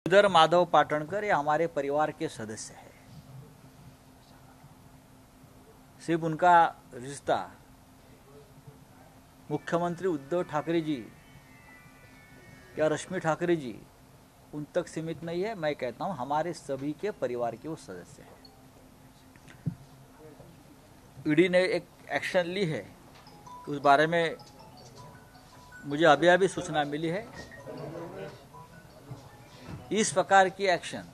उधर माधव पाटणकर ये हमारे परिवार के सदस्य हैं। सिर्फ उनका रिश्ता मुख्यमंत्री उद्धव ठाकरे जी या रश्मि ठाकरे जी उन तक सीमित नहीं है। मैं कहता हूं हमारे सभी के परिवार के वो सदस्य हैं। ईडी ने एक एक्शन ली है, उस बारे में मुझे अभी सूचना मिली है। इस प्रकार की एक्शन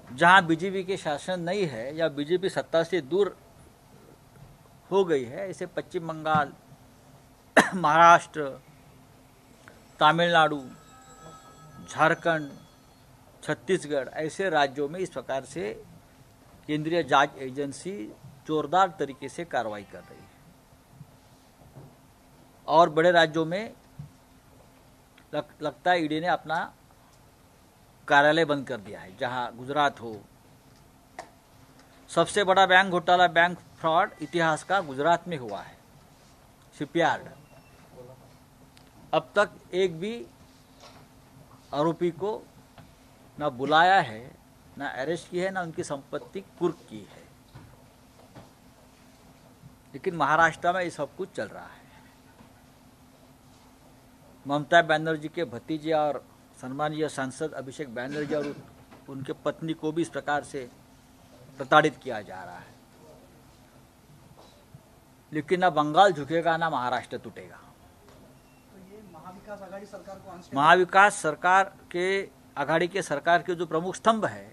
जहां बीजेपी के शासन नहीं है या बीजेपी सत्ता से दूर हो गई है, ऐसे पश्चिम बंगाल, महाराष्ट्र, तमिलनाडु, झारखंड, छत्तीसगढ़ ऐसे राज्यों में इस प्रकार से केंद्रीय जांच एजेंसी जोरदार तरीके से कार्रवाई कर रही है। और बड़े राज्यों में लगता है ईडी ने अपना कार्यालय बंद कर दिया है। जहां गुजरात हो, सबसे बड़ा बैंक घोटाला, बैंक फ्रॉड इतिहास का गुजरात में हुआ है, शिपयार्ड। अब तक एक भी आरोपी को न बुलाया है, न अरेस्ट की है, न उनकी संपत्ति कुर्क की है। लेकिन महाराष्ट्र में ये सब कुछ चल रहा है। ममता बनर्जी के भतीजे और सम्मानीय सांसद अभिषेक बनर्जी और उनके पत्नी को भी इस प्रकार से प्रताड़ित किया जा रहा है। लेकिन ना बंगाल झुकेगा, ना महाराष्ट्र टूटेगा। तो ये महाविकास आघाड़ी सरकार को महाविकास सरकार के आघाड़ी के सरकार के जो प्रमुख स्तंभ है,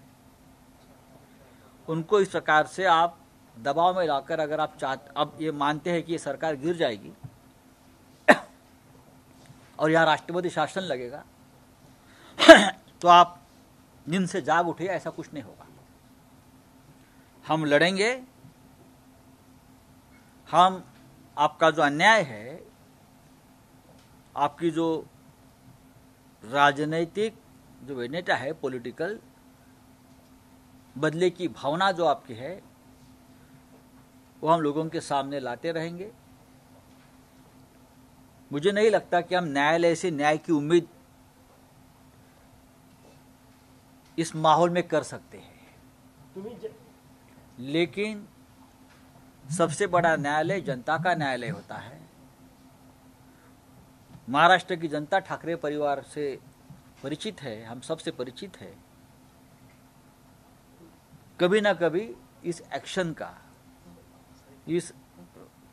उनको इस प्रकार से आप दबाव में लाकर, अगर आप अब ये मानते हैं कि ये सरकार गिर जाएगी और यहाँ राष्ट्रपति शासन लगेगा तो आप नींद से जाग उठे, ऐसा कुछ नहीं होगा। हम लड़ेंगे। हम आपका जो अन्याय है, आपकी जो राजनीतिक जो वेनेटा है, पॉलिटिकल बदले की भावना जो आपकी है, वो हम लोगों के सामने लाते रहेंगे। मुझे नहीं लगता कि हम न्यायालय से न्याय की उम्मीद इस माहौल में कर सकते हैं। लेकिन सबसे बड़ा न्यायालय जनता का न्यायालय होता है। महाराष्ट्र की जनता ठाकरे परिवार से परिचित है, हम सबसे परिचित है। कभी ना कभी इस एक्शन का, इस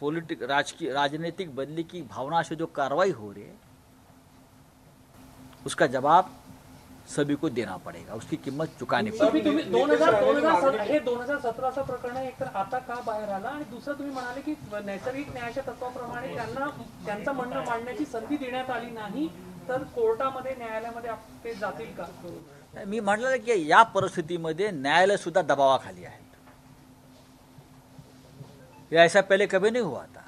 राजनीतिक बदली की भावना से जो कार्रवाई हो रही है, उसका जवाब सभी को देना पड़ेगा, उसकी किंमत चुकानी पडेल। 2017चं प्रकरण एक तर आता का बाहेर आला, आणि दुसरं तुम्ही म्हणाले की नैसर्गिक न्यायाच्या तत्वाप्रमाणे त्यांचं म्हणणं मांडण्याची संधी देण्यात आली नाही, तर कोर्टामध्ये न्यायालयामध्ये ते जातील का? मी म्हटलं की या परिस्थितीमध्ये न्यायालय सुद्धा दबावाखाली आहे। ये ऐसा पहले कभी नहीं हुआ था।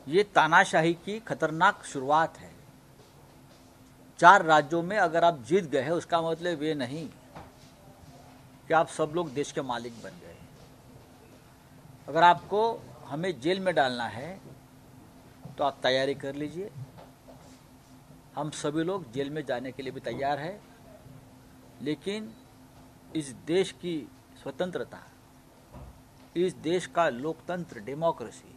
ये तानाशाही की खतरनाक शुरुआत है। 4 राज्यों में अगर आप जीत गए हैं, उसका मतलब ये नहीं कि आप सब लोग देश के मालिक बन गए। अगर आपको हमें जेल में डालना है तो आप तैयारी कर लीजिए। हम सभी लोग जेल में जाने के लिए भी तैयार हैं। लेकिन इस देश की स्वतंत्रता, इस देश का लोकतंत्र, डेमोक्रेसी,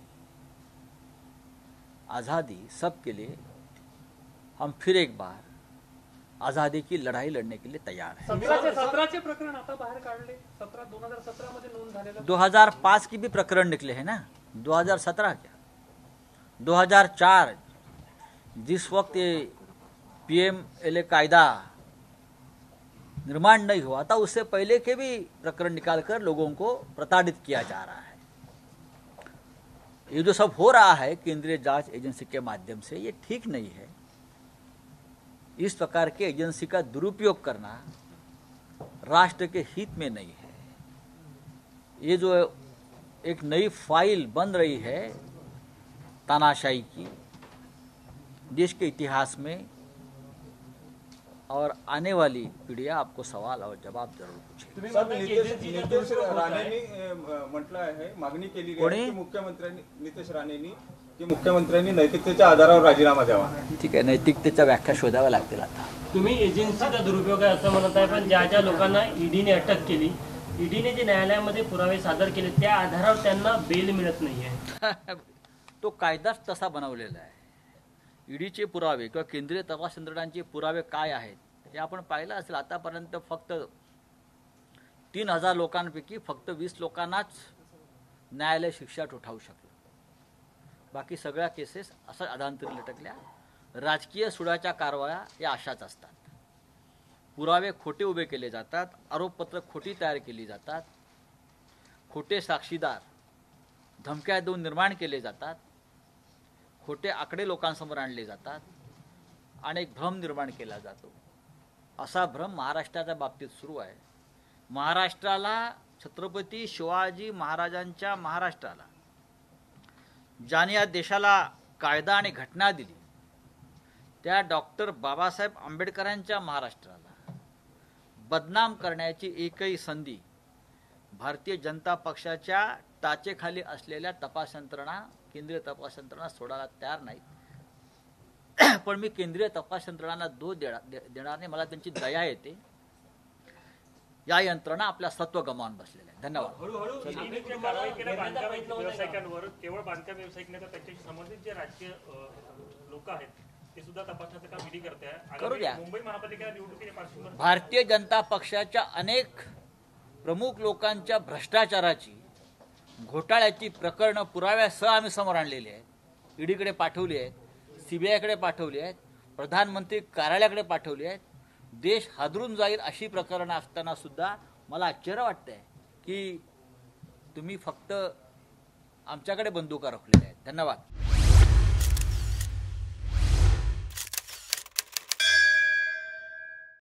आज़ादी सबके लिए हम फिर एक बार आज़ादी की लड़ाई लड़ने के लिए तैयार हैं। 17चे प्रकरण आता बाहेर काढले, 2017 मध्ये नोंद झालेलं 2005 की भी प्रकरण निकले हैं ना, 2017 क्या, 2004 जिस वक्त ये PMLA कायदा निर्माण नहीं हुआ था, उससे पहले के भी प्रकरण निकालकर लोगों को प्रताड़ित किया जा रहा है। ये जो सब हो रहा है केंद्रीय जांच एजेंसी के माध्यम से, ये ठीक नहीं है। इस प्रकार के एजेंसी का दुरुपयोग करना राष्ट्र के हित में नहीं है। ये जो एक नई फाइल बन रही है तानाशाही की, देश के इतिहास में, और आने वाली पीढ़ियां आपको सवाल और जवाब जरूर पूछेगी। नितेश राणेंनी म्हटलं आहे, मागणी केली आहे की मुख्यमंत्र्यांनी, नितेश राणेंनी की मुख्यमंत्र्यांनी नैतिकतेच्या आधारावर राजीनामा द्यावा. ठीक आहे, नैतिकतेच्या व्याख्या शोधाव्या लागतील आता. तुम्ही एजन्सीचा दुरुपयोग आहे असं म्हणत आहे, पण ज्या ज्या लोकांना ईडीने अटक केली, ईडीने जे न्यायालयामध्ये पुरावे सादर केले त्या आधारावर त्यांना बेल मिळत नाहीये. तो कायदाच तसा बनवलेला आहे. ईडीचे पुरावे किंवा केंद्रीय तपास यंत्रणांचे पुरावे काय आहेत हे आपण पाहिलं असेल. आतापर्यंत फक्त 3000 लोकांपैकी फक्त 20 लोकांनाच न्यायालय शिक्षा ठोठावू शकलं. बाकी सगळ्या केसेस असं अधांतरी लटकल्या. राजकीय सुडाच्या कारवाया या अशाच असतात. पुरावे खोटे उभे केले जातात, आरोपपत्र खोटी तयार केली जातात, खोटे साक्षीदार धमक्या देऊन निर्माण केले जातात, खोटे आकडे लोकांसमोर आणले जातात आणि एक भ्रम निर्माण केला जातो. असा भ्रम महाराष्ट्राच्या बाबतीत सुरू आहे. महाराष्ट्राला, छत्रपती शिवाजी महाराजांच्या महाराष्ट्राला, ज्याने या देशाला कायदा आणि घटना दिली, त्या डॉक्टर बाबासाहेब आंबेडकरांच्या महाराष्ट्राला बदनाम करण्याची एकही संधी भारतीय जनता पक्षाच्या टाचेखाली असलेल्या तपास यंत्रणा, केंद्रीय तपास यंत्रणा सोडायला तयार नाहीत. पण मी केंद्रीय तपास यंत्रणांना दोष देणार नाही. मला त्यांची दया येते. या यंत्रणा आपल्या सत्व गमावून बसलेल्या आहेत. धन्यवाद. ईडीने कारवाई केल्या बांधकाम व्यावसायिकांवर, केवळ बांधकाम व्यावसायिक नाही तर त्यांच्याशी संबंधित जे राजकीय लोक आहेत ते सुद्धा तपासण्याचं काम ईडी करते आहे. करू द्या. मुंबई महापालिका निवडणुकीच्या पार्श्वभूमीवर भारतीय जनता पक्षाच्या अनेक प्रमुख लोकांच्या भ्रष्टाचाराची, घोटाळ्याची प्रकरणं पुराव्यासह आम्ही समोर आणलेली आहेत. ईडीकडे पाठवली आहेत, सीबीआयकडे पाठवली आहेत, प्रधानमंत्री कार्यालयाकडे पाठवली आहेत. देश हादरून जाईल अशी प्रकरणं असताना सुद्धा मला आश्चर्य वाटतंय की तुम्ही फक्त आमच्याकडे बंदुका रोखलेल्या आहेत. धन्यवाद.